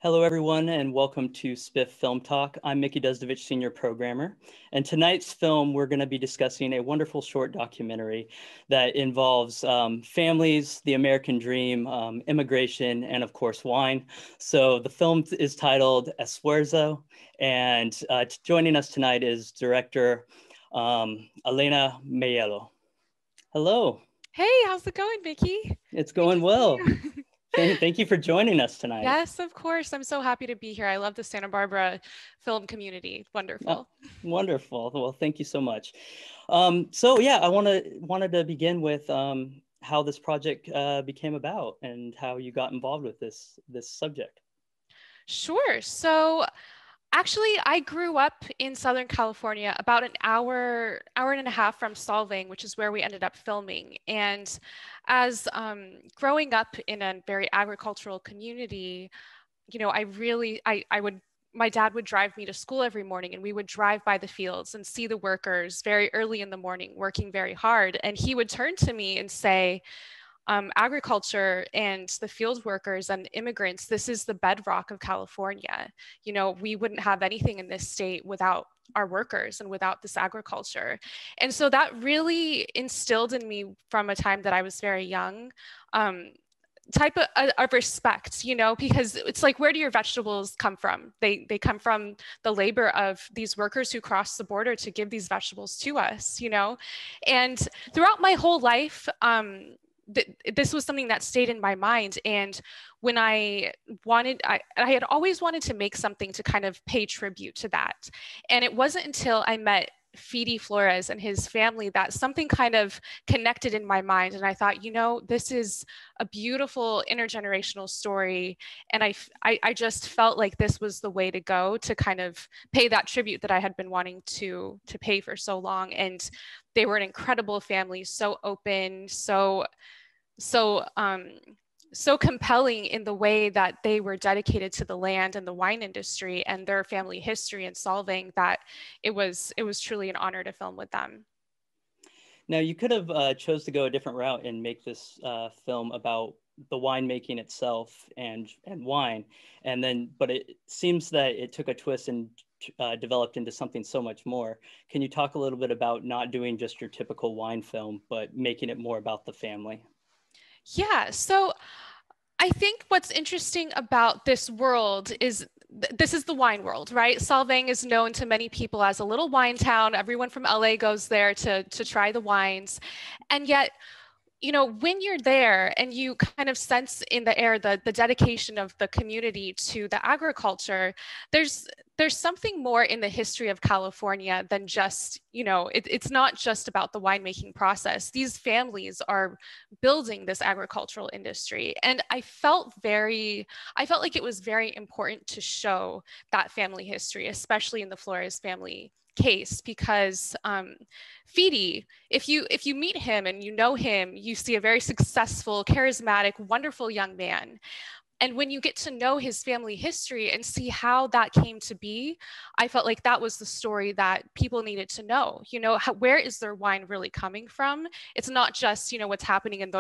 Hello, everyone, and welcome to SBIFF Film Talk. I'm Mickey Duzdovich, Senior Programmer. And tonight's film, we're going to be discussing a wonderful short documentary that involves families, the American dream, immigration, and of course, wine. So the film is titled Esfuerzo, and joining us tonight is director Alana Maiello. Hello. Hey, how's it going, Mickey? It's going well. Thank you for joining us tonight. Yes, of course. I'm so happy to be here. I love the Santa Barbara film community. Wonderful. Wonderful. Well, thank you so much. I wanted to begin with how this project became about and how you got involved with this subject. Sure. So actually, I grew up in Southern California, about an hour and a half from Solvang, which is where we ended up filming. And as growing up in a very agricultural community, you know, my dad would drive me to school every morning, and we would drive by the fields and see the workers very early in the morning working very hard. And he would turn to me and say, agriculture and the field workers and immigrants, this is the bedrock of California. You know, we wouldn't have anything in this state without our workers and without this agriculture. And so that really instilled in me from a time that I was very young, type of respect, you know, because it's like, where do your vegetables come from? They come from the labor of these workers who cross the border to give these vegetables to us, you know. And throughout my whole life, this was something that stayed in my mind. And when I had always wanted to make something to kind of pay tribute to that. And it wasn't until I met Flores and his family that something kind of connected in my mind. And I thought, you know, this is a beautiful intergenerational story. And I just felt like this was the way to go to kind of pay that tribute that I had been wanting to pay for so long. And they were an incredible family, so open, so compelling in the way that they were dedicated to the land and the wine industry and their family history and Solvang, that it was truly an honor to film with them. Now, you could have chose to go a different route and make this film about the winemaking itself and wine, but it seems that it took a twist and developed into something so much more. Can you talk a little bit about not doing just your typical wine film, but making it more about the family? Yeah, so I think what's interesting about this world is this is the wine world, right? Solvang is known to many people as a little wine town. Everyone from LA goes there to try the wines. And yet, you know, when you're there and you kind of sense in the air the dedication of the community to the agriculture, there's something more in the history of California than just, you know, it's not just about the winemaking process. These families are building this agricultural industry. And I felt like it was very important to show that family history, especially in the Flores family case, because Fidi, if you meet him and you know him, you see a very successful, charismatic, wonderful young man. And when you get to know his family history and see how that came to be, I felt like that was the story that people needed to know. You know, where is their wine really coming from? It's not just, you know, what's happening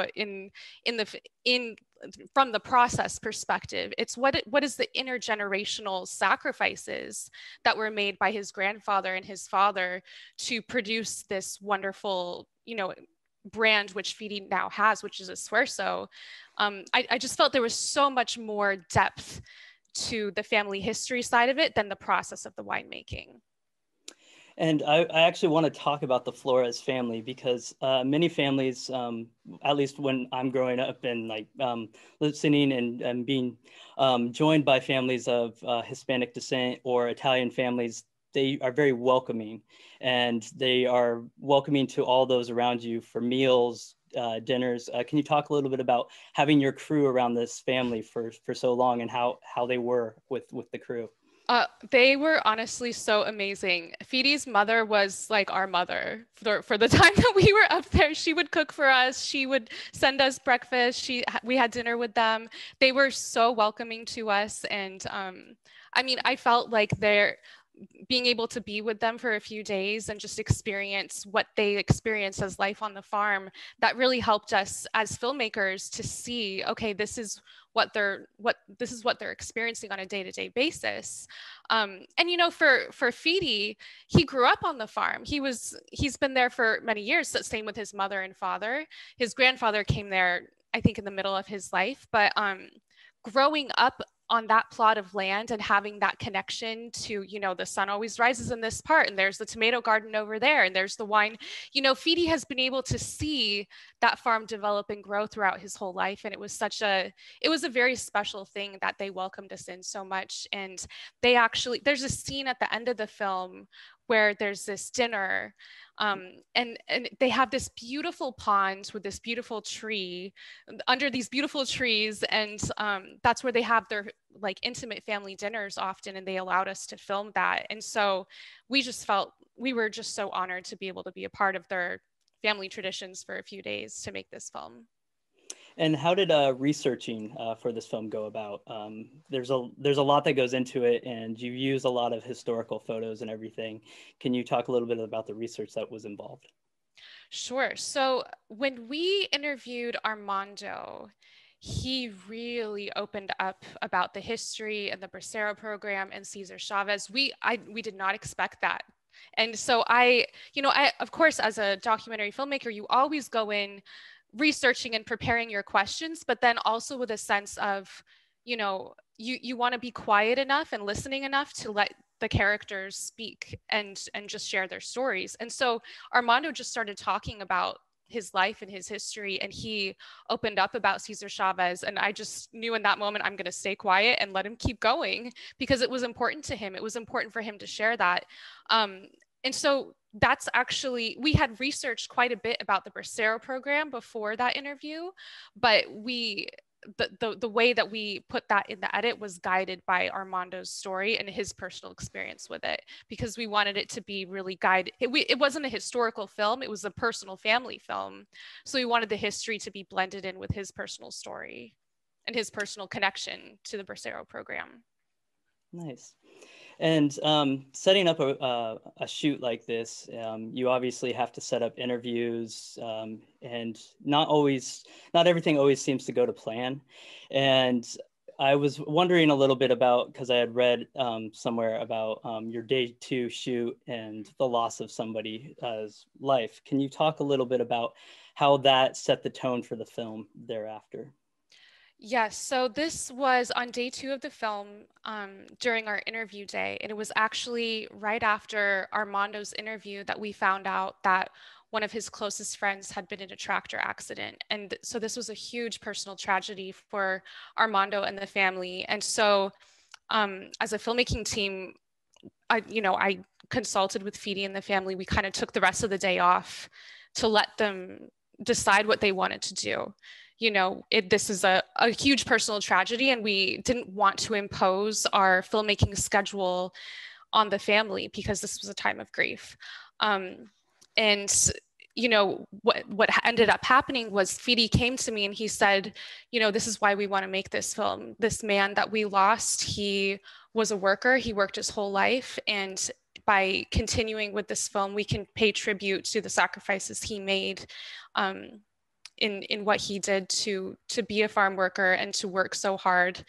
from the process perspective. It's what is the intergenerational sacrifices that were made by his grandfather and his father to produce this wonderful, you know, brand which Fidi now has, which is Esfuerzo. I just felt there was so much more depth to the family history side of it than the process of the winemaking. And I actually want to talk about the Flores family because many families, at least when I'm growing up and like listening and being joined by families of Hispanic descent or Italian families, they are very welcoming, and they are welcoming to all those around you for meals, dinners. Can you talk a little bit about having your crew around this family for so long and how they were with the crew? They were honestly so amazing. Fidi's mother was like our mother for the time that we were up there. She would cook for us. She would send us breakfast. We had dinner with them. They were so welcoming to us. And I mean, I felt like being able to be with them for a few days and just experience what they experience as life on the farm, that really helped us as filmmakers to see, okay, this is what they're experiencing on a day-to-day basis. And you know, for Fidi, he grew up on the farm. He's been there for many years. So same with his mother and father. His grandfather came there, I think, in the middle of his life. But growing up on that plot of land and having that connection to, you know, the sun always rises in this part, and there's the tomato garden over there, and there's the wine. You know, Fidi has been able to see that farm develop and grow throughout his whole life. And it was a very special thing that they welcomed us in so much. And there's a scene at the end of the film where there's this dinner, and they have this beautiful pond with this beautiful tree under these beautiful trees, and that's where they have their like intimate family dinners often, and they allowed us to film that. And so we were just so honored to be able to be a part of their family traditions for a few days to make this film. And how did researching for this film go about? There's a lot that goes into it, and you use a lot of historical photos and everything. Can you talk a little bit about the research that was involved? Sure. So when we interviewed Armando, he really opened up about the history and the Bracero program and Cesar Chavez. We did not expect that. And so of course, as a documentary filmmaker, you always go in researching and preparing your questions, but then also with a sense of, you know, you want to be quiet enough and listening enough to let the characters speak and just share their stories. And so Armando just started talking about his life and his history, and he opened up about Cesar Chavez, and I just knew in that moment I'm going to stay quiet and let him keep going, because it was important to him. It was important for him to share that. And so that's actually, we had researched quite a bit about the Bracero program before that interview, but the way that we put that in the edit was guided by Armando's story and his personal experience with it, because we wanted it to be really guided. It wasn't a historical film, it was a personal family film. So we wanted the history to be blended in with his personal story and his personal connection to the Bracero program. Nice. And setting up a shoot like this, you obviously have to set up interviews, and not everything always seems to go to plan. And I was wondering a little bit about, because I had read somewhere about your day 2 shoot and the loss of somebody's life. Can you talk a little bit about how that set the tone for the film thereafter? Yes, so this was on day 2 of the film, during our interview day. And it was actually right after Armando's interview that we found out that one of his closest friends had been in a tractor accident. And so this was a huge personal tragedy for Armando and the family. And so as a filmmaking team, I consulted with Fidi and the family. We kind of took the rest of the day off to let them decide what they wanted to do. You know, this is a huge personal tragedy, and we didn't want to impose our filmmaking schedule on the family because this was a time of grief. And you know, what ended up happening was Fidi came to me and he said, you know, this is why we want to make this film. This man that we lost, he was a worker. He worked his whole life, and by continuing with this film, we can pay tribute to the sacrifices he made. In what he did to be a farm worker and to work so hard.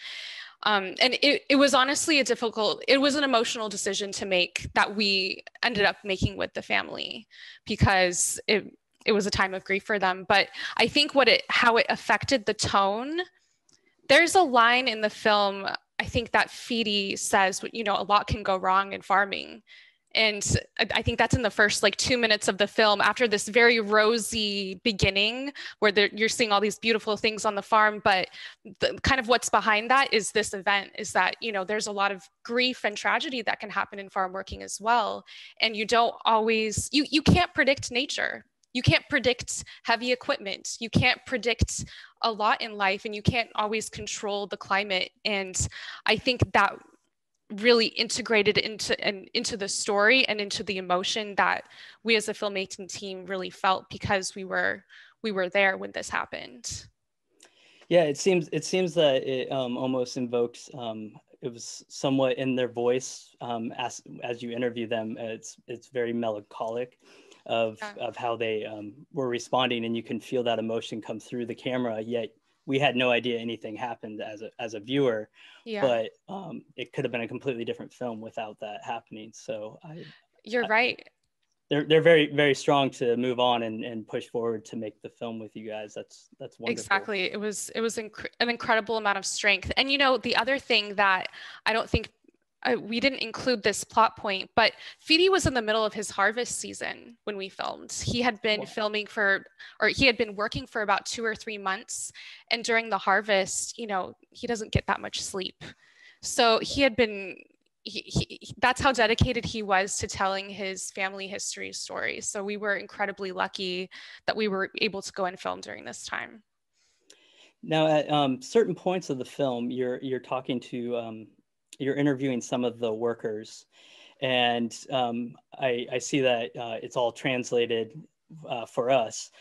And it was honestly it was an emotional decision to make that we ended up making with the family, because it was a time of grief for them. But I think how it affected the tone, there's a line in the film, I think, that Fidi says, you know, a lot can go wrong in farming. And I think that's in the first 2 minutes of the film, after this very rosy beginning where you're seeing all these beautiful things on the farm. But kind of what's behind that is this event, is that, you know, there's a lot of grief and tragedy that can happen in farm working as well. And you don't always, you can't predict nature. You can't predict heavy equipment. You can't predict a lot in life, and you can't always control the climate. And I think that really integrated into the story and into the emotion that we as a filmmaking team really felt, because we were there when this happened. Yeah, it seems that it almost invokes, it was somewhat in their voice as you interview them. It's very melancholic of how they were responding, and you can feel that emotion come through the camera, yet we had no idea anything happened as a viewer, Yeah, but it could have been a completely different film without that happening. So you're I right. they're very, very strong to move on and push forward to make the film with you guys. That's wonderful. Exactly. An incredible amount of strength. And the other thing that I don't think we didn't include this plot point, but Fidi was in the middle of his harvest season when we filmed. He had been Wow. filming or he had been working for about 2 or 3 months. And during the harvest, he doesn't get that much sleep. So he had been, that's how dedicated he was to telling his family history story. So we were incredibly lucky that we were able to go and film during this time. Now, at certain points of the film, you're talking to you're interviewing some of the workers, and I see that it's all translated for us.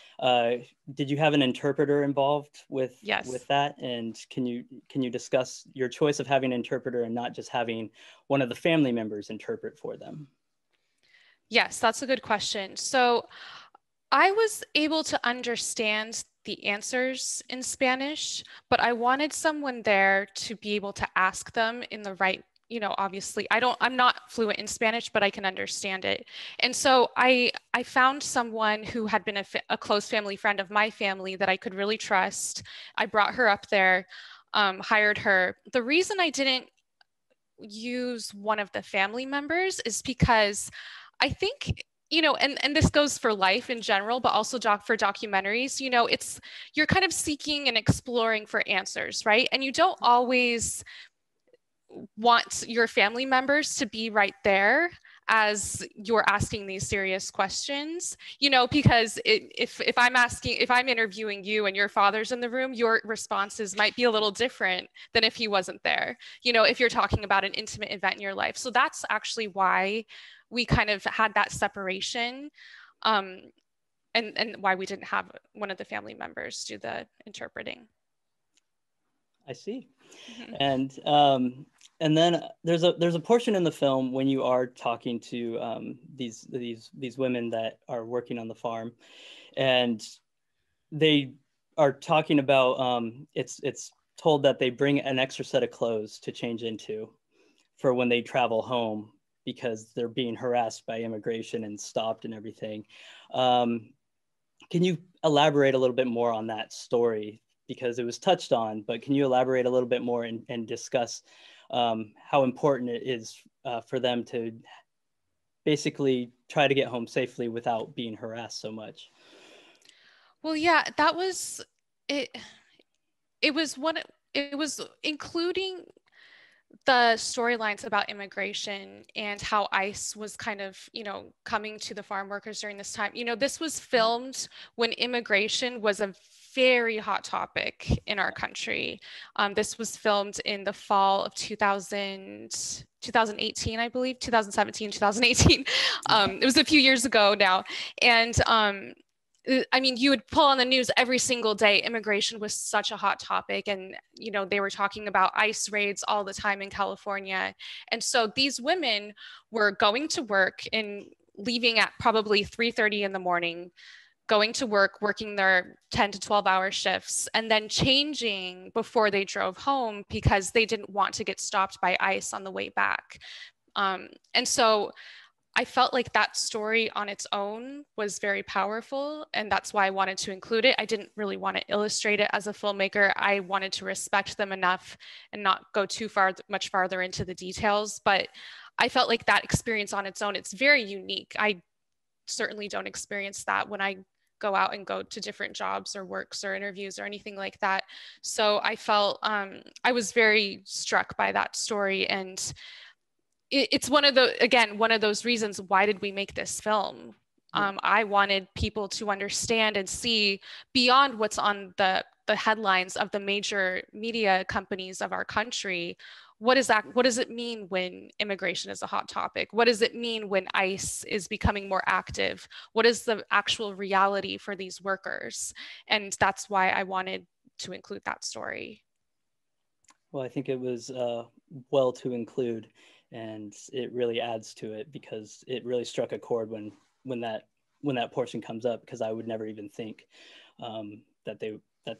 Did you have an interpreter involved with Yes. that? And can you discuss your choice of having an interpreter and not just having one of the family members interpret for them? Yes, that's a good question. So I was able to understand the answers in Spanish, but I wanted someone there to be able to ask them in the right, obviously I'm not fluent in Spanish, but I can understand it. And so I found someone who had been a close family friend of my family that I could really trust. I brought her up there, hired her. The reason I didn't use one of the family members is because I think and this goes for life in general, but also for documentaries, you're kind of seeking and exploring for answers, right? And you don't always want your family members to be right there as you're asking these serious questions, because if I'm interviewing you and your father's in the room, your responses might be a little different than if he wasn't there, if you're talking about an intimate event in your life. So that's actually why we kind of had that separation, um, and why we didn't have one of the family members do the interpreting. I see. Mm-hmm. And then there's a portion in the film when you are talking to these women that are working on the farm, and they are talking about it's told that they bring an extra set of clothes to change into for when they travel home because they're being harassed by immigration and stopped and everything. Um, can you elaborate a little bit more on that story? Because it was touched on, but can you elaborate a little bit more and discuss how important it is for them to basically try to get home safely without being harassed so much? Well, yeah, that was it. It was one. It was including the storylines about immigration and how ICE was kind of, coming to the farm workers during this time. This was filmed when immigration was a very hot topic in our country. This was filmed in the fall of 2018, I believe, 2017, 2018. It was a few years ago now. And I mean, you would pull on the news every single day. Immigration was such a hot topic, and they were talking about ICE raids all the time in California. And so these women were going to work and leaving at probably 3:30 in the morning, going to work, working their 10 to 12-hour shifts, and then changing before they drove home because they didn't want to get stopped by ICE on the way back. And so I felt like that story on its own was very powerful, and that's why I wanted to include it. I didn't really want to illustrate it as a filmmaker. I wanted to respect them enough and not go much farther into the details. But I felt like that experience on its own, it's very unique. I certainly don't experience that when I go to different jobs or works or interviews or anything like that. So I felt I was very struck by that story, and it's one of those reasons why did we make this film. Yeah. I wanted people to understand and see beyond what's on the headlines of the major media companies of our country. What does it mean when immigration is a hot topic? What does it mean when ICE is becoming more active? What is the actual reality for these workers? And that's why I wanted to include that story. Well, I think it was well to include, and it really adds to it because it really struck a chord when that portion comes up. Because I would never even think that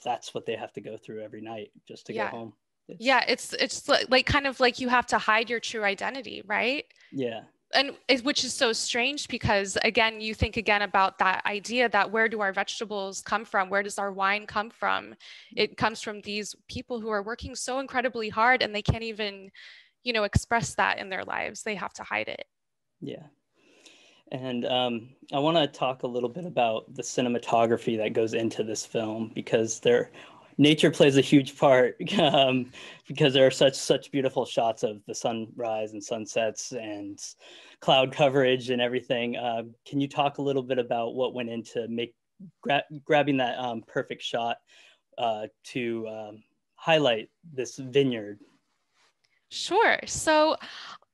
that's what they have to go through every night just to go Yeah. home. Yeah, it's like kind of like you have to hide your true identity, right? Yeah. And which is so strange because again, you think again about that idea that where do our vegetables come from? Where does our wine come from? It comes from these people who are working so incredibly hard and they can't even, express that in their lives. They have to hide it. Yeah. And I want to talk a little bit about the cinematography that goes into this film because nature plays a huge part because there are such beautiful shots of the sunrise and sunsets and cloud coverage and everything. Can you talk a little bit about what went into grabbing that perfect shot to highlight this vineyard? Sure. So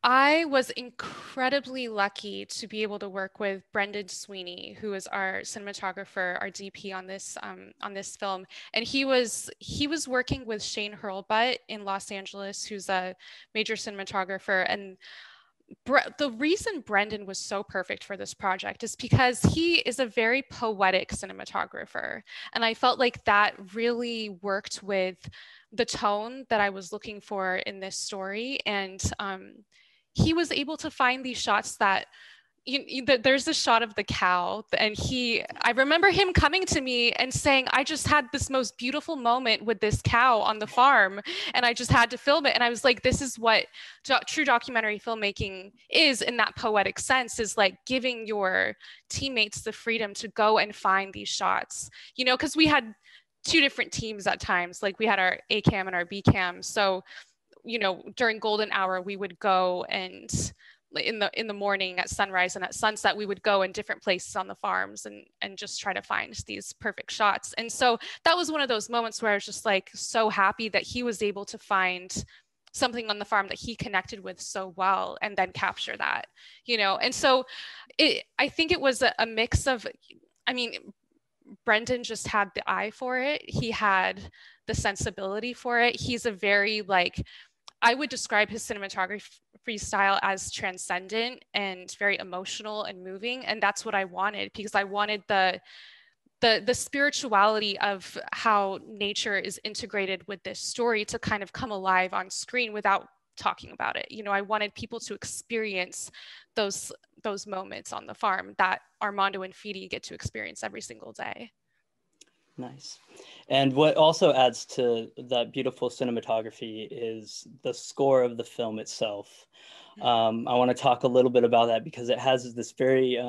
I was incredibly lucky to be able to work with Brendan Sweeney, who is our cinematographer, our DP on this film, and he was working with Shane Hurlbut in Los Angeles, who's a major cinematographer. And the reason Brendan was so perfect for this project is because he is a very poetic cinematographer, and I felt like that really worked with the tone that I was looking for in this story. And he was able to find these shots that there's a shot of the cow and I remember him coming to me and saying, I just had this most beautiful moment with this cow on the farm and I just had to film it. And I was like, this is what true documentary filmmaking is in that poetic sense, is like giving your teammates the freedom to go and find these shots, because we had two different teams at times. Like we had our A cam and our B cam. So during golden hour we would go, and in the morning at sunrise and at sunset we would go in different places on the farms and just try to find these perfect shots. And so that was one of those moments where I was just like so happy that he was able to find something on the farm that he connected with so well and then capture that. And so I think it was a mix of, I mean, Brendan just had the eye for it. He had the sensibility for it. He's a very I would describe his cinematography style as transcendent and very emotional and moving. And that's what I wanted, because I wanted the spirituality of how nature is integrated with this story to kind of come alive on screen without talking about it. I wanted people to experience those moments on the farm that Armando and Fidi get to experience every single day. Nice. And what also adds to that beautiful cinematography is the score of the film itself. I want to talk a little bit about that because it has this very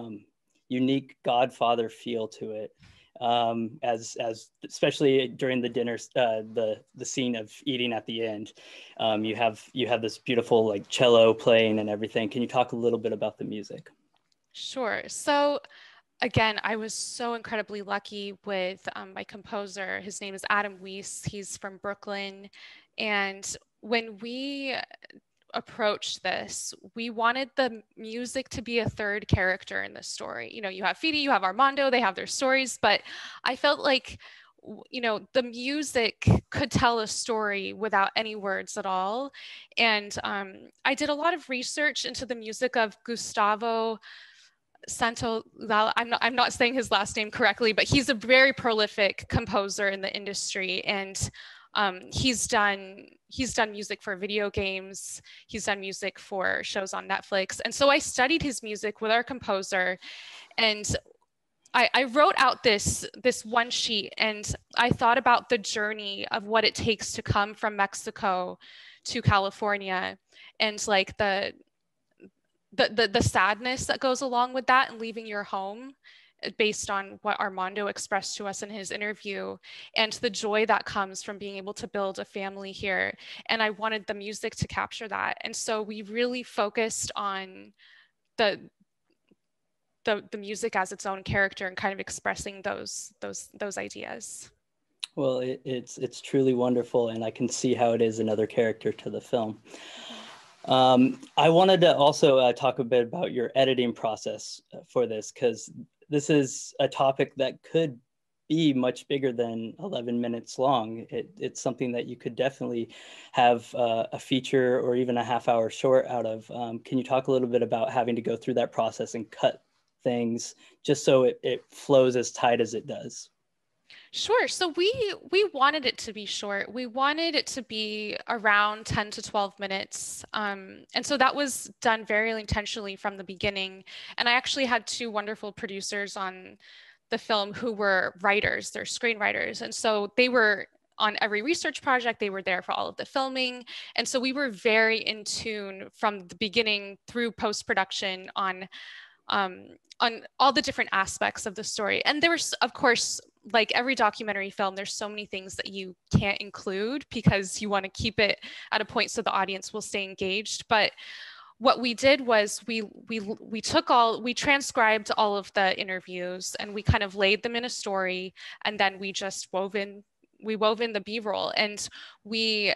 unique Godfather feel to it. As especially during the dinner, the scene of eating at the end, you have this beautiful like cello playing and everything. Can you talk a little bit about the music? Sure. So again, I was so incredibly lucky with my composer. His name is Adam Weiss. He's from Brooklyn. And when we approached this, we wanted the music to be a third character in the story. You have Fidi, you have Armando, they have their stories, but I felt like the music could tell a story without any words at all. And I did a lot of research into the music of Gustavo Santaolalla. I'm not saying his last name correctly, but he's a very prolific composer in the industry, and he's done music for video games. He's done music for shows on Netflix, and so I studied his music with our composer, and I wrote out this one sheet, and I thought about the journey of what it takes to come from Mexico to California, and like the sadness that goes along with that and leaving your home, based on what Armando expressed to us in his interview, and the joy that comes from being able to build a family here. And I wanted the music to capture that. And so we really focused on the music as its own character and kind of expressing those ideas. Well, it's truly wonderful, and I can see how it is another character to the film. I wanted to also talk a bit about your editing process for this, because this is a topic that could be much bigger than 11 minutes long. It's something that you could definitely have a feature or even a half-hour short out of. Can you talk a little bit about having to go through that process and cut things just so it flows as tight as it does? Sure. So we wanted it to be short. We wanted it to be around 10 to 12 minutes. And so that was done very intentionally from the beginning. And I actually had two wonderful producers on the film who were writers, they're screenwriters. And so they were on every research project, they were there for all of the filming. And so we were very in tune from the beginning through post-production on all the different aspects of the story. And there was, of course, like every documentary film, there's so many things that you can't include because you want to keep it at a point so the audience will stay engaged. But what we did was we transcribed all of the interviews and we kind of laid them in a story, and then we just wove in the B-roll, and we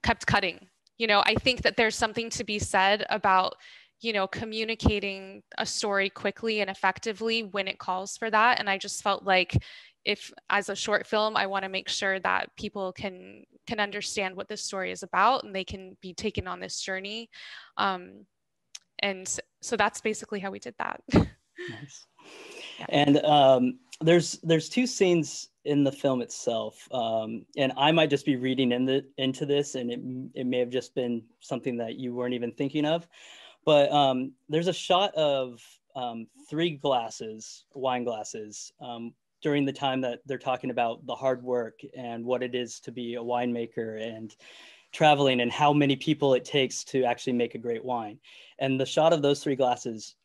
kept cutting. I think that there's something to be said about communicating a story quickly and effectively when it calls for that. And I just felt like, if as a short film, I want to make sure that people can understand what this story is about and they can be taken on this journey. And so that's basically how we did that. Nice. Yeah. And there's two scenes in the film itself, and I might just be reading into this, and it may have just been something that you weren't even thinking of. But there's a shot of three wine glasses, during the time that they're talking about the hard work and what it is to be a winemaker and traveling and how many people it takes to actually make a great wine. And the shot of those three glasses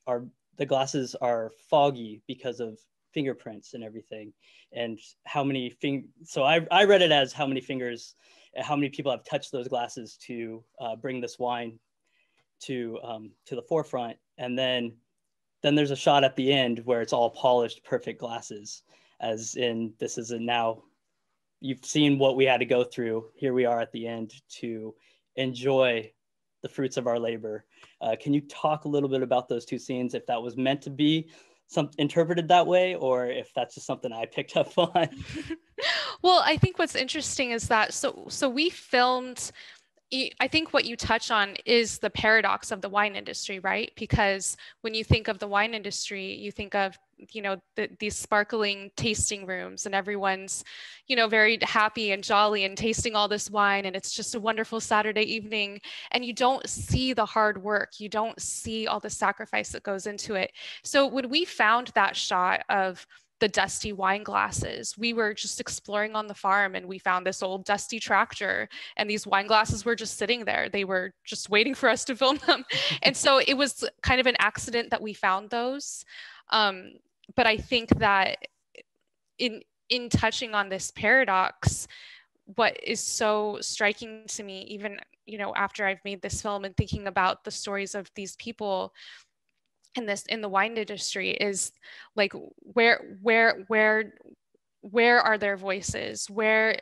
the glasses are foggy because of fingerprints and everything. And so I read it as how many people have touched those glasses to bring this wine to the forefront. And then there's a shot at the end where it's all polished, perfect glasses, as in this is now you've seen what we had to go through. Here we are at the end to enjoy the fruits of our labor. Can you talk a little bit about those two scenes, if that was meant to be interpreted that way, or if that's just something I picked up on? Well, I think what's interesting is that so we filmed. I think what you touch on is the paradox of the wine industry, right? Because when you think of the wine industry, you think of, these sparkling tasting rooms, and everyone's, very happy and jolly and tasting all this wine. And it's just a wonderful Saturday evening. And you don't see the hard work. You don't see all the sacrifice that goes into it. So when we found that shot of the dusty wine glasses, we were just exploring on the farm and we found this old dusty tractor, and these wine glasses were just sitting there. They were just waiting for us to film them. And so it was kind of an accident that we found those. But I think that in touching on this paradox, what is so striking to me, even after I've made this film and thinking about the stories of these people in the wine industry, is like where are their voices? Where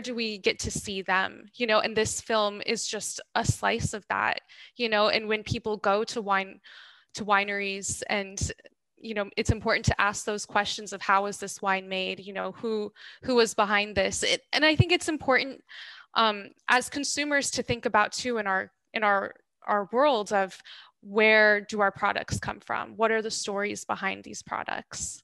do we get to see them? And this film is just a slice of that. And when people go to wineries, and it's important to ask those questions of how is this wine made? Who was behind this? And I think it's important as consumers to think about too in our world of, where do our products come from? What are the stories behind these products?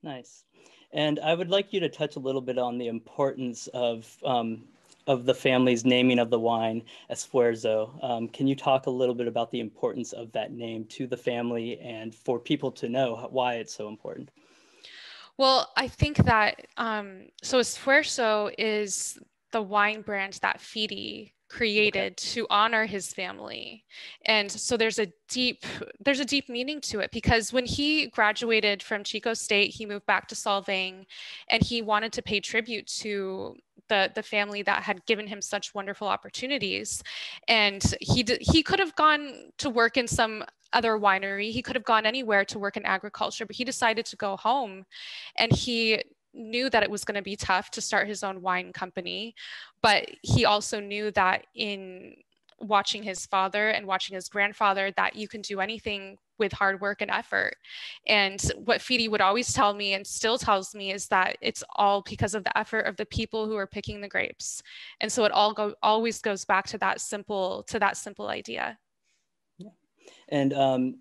Nice. And I would like you to touch a little bit on the importance of the family's naming of the wine, Esfuerzo. Can you talk a little bit about the importance of that name to the family and for people to know why it's so important? Well, I think that, so Esfuerzo is the wine brand that Fidi created to honor his family. And so there's a deep meaning to it, because when he graduated from Chico State, he moved back to Solvang, and he wanted to pay tribute to the family that had given him such wonderful opportunities. And he could have gone to work in some other winery. He could have gone anywhere to work in agriculture, but he decided to go home, and he knew that it was going to be tough to start his own wine company, but he also knew that in watching his father and watching his grandfather, that you can do anything with hard work and effort. And what Fidi would always tell me, and still tells me, is that it's all because of the effort of the people who are picking the grapes. And so it always goes back to that simple idea. Yeah. And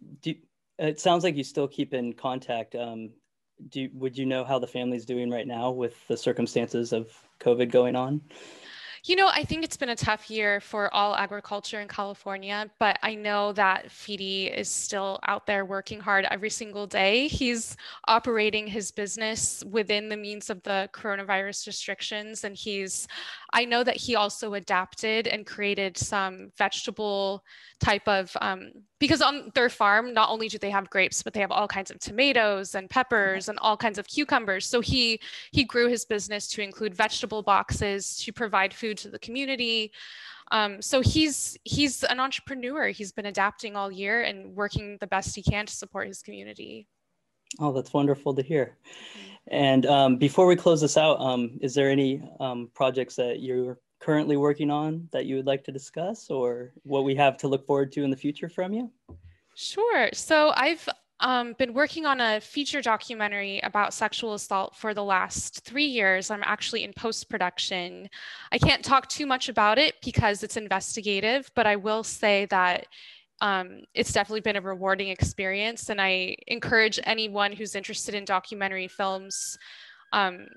it sounds like you still keep in contact would you know how the family's doing right now with the circumstances of COVID going on? You know, I think it's been a tough year for all agriculture in California, but I know that Fidi is still out there working hard every single day. He's operating his business within the means of the coronavirus restrictions, and I know that he also adapted and created some vegetable type of, because on their farm, not only do they have grapes, but they have all kinds of tomatoes and peppers and all kinds of cucumbers. So he grew his business to include vegetable boxes to provide food to the community. So he's an entrepreneur. He's been adapting all year and working the best he can to support his community. Oh, that's wonderful to hear. And before we close this out, is there any projects that you're currently working on that you would like to discuss, or what we have to look forward to in the future from you? Sure. So I've been working on a feature documentary about sexual assault for the last 3 years. I'm actually in post-production. I can't talk too much about it because it's investigative, but I will say that it's definitely been a rewarding experience. And I encourage anyone who's interested in documentary films and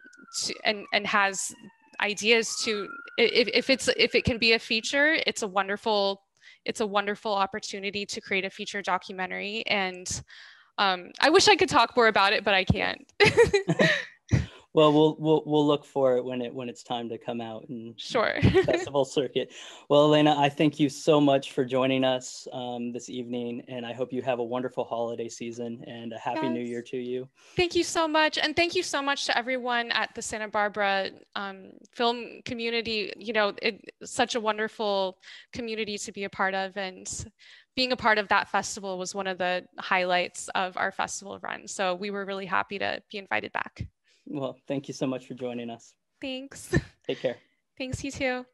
has ideas to, if it can be a feature, it's a wonderful opportunity to create a feature documentary. And I wish I could talk more about it, but I can't. Well, we'll look for it when it's time to come out and Sure. festival circuit. Well, Elena, I thank you so much for joining us this evening, and I hope you have a wonderful holiday season and a happy New Year to you. Thank you so much, and thank you so much to everyone at the Santa Barbara film community. You know, it's such a wonderful community to be a part of, and being a part of that festival was one of the highlights of our festival run. So we were really happy to be invited back. Well, thank you so much for joining us. Thanks. Take care. Thanks, you too.